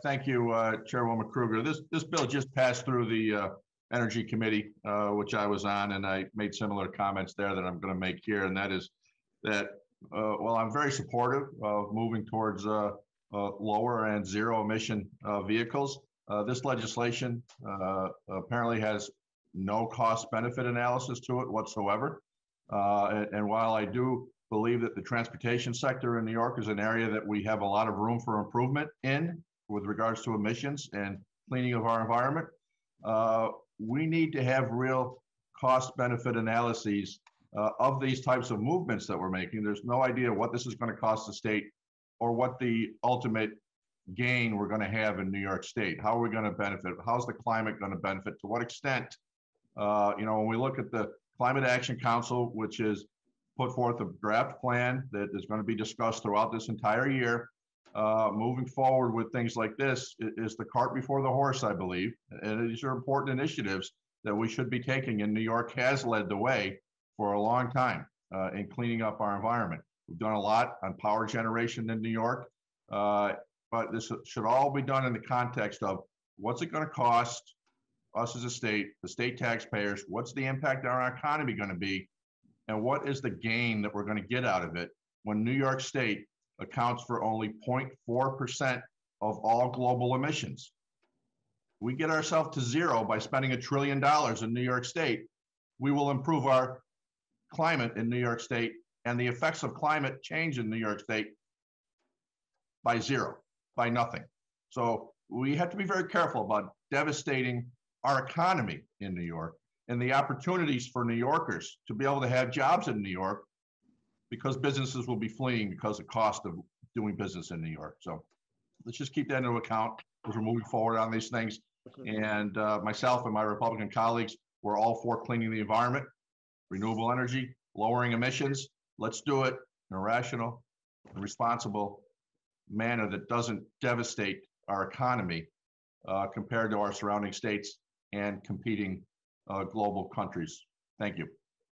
Thank you, Chairwoman Kruger. This bill just passed through the Energy Committee, which I was on, and I made similar comments there that I'm going to make here, and that is that while I'm very supportive of moving towards lower and zero emission vehicles, this legislation apparently has no cost benefit analysis to it whatsoever. And while I do believe that the transportation sector in New York is an area that we have a lot of room for improvement in with regards to emissions and cleaning of our environment, we need to have real cost benefit analyses of these types of movements that we're making. There's no idea what this is going to cost the state or what the ultimate gain we're going to have in New York State. How are we going to benefit? How's the climate going to benefit? To what extent? When we look at the Climate Action Council, which is put forth a draft plan that is going to be discussed throughout this entire year, moving forward with things like this is the cart before the horse, I believe. And these are important initiatives that we should be taking, and New York has led the way for a long time in cleaning up our environment. We've done a lot on power generation in New York, but this should all be done in the context of what's it going to cost us as a state, the state taxpayers, what's the impact on our economy going to be, and what is the gain that we're going to get out of it when New York State accounts for only 0.4% of all global emissions. We get ourselves to zero by spending $1 trillion in New York State. We will improve our climate in New York State and the effects of climate change in New York State by zero, by nothing. So we have to be very careful about devastating our economy in New York and the opportunities for New Yorkers to be able to have jobs in New York, because businesses will be fleeing because of the cost of doing business in New York. So let's just keep that into account as we're moving forward on these things. And myself and my Republican colleagues, we're all for cleaning the environment, renewable energy, lowering emissions. Let's do it in a rational and responsible manner that doesn't devastate our economy compared to our surrounding states and competing global countries. Thank you.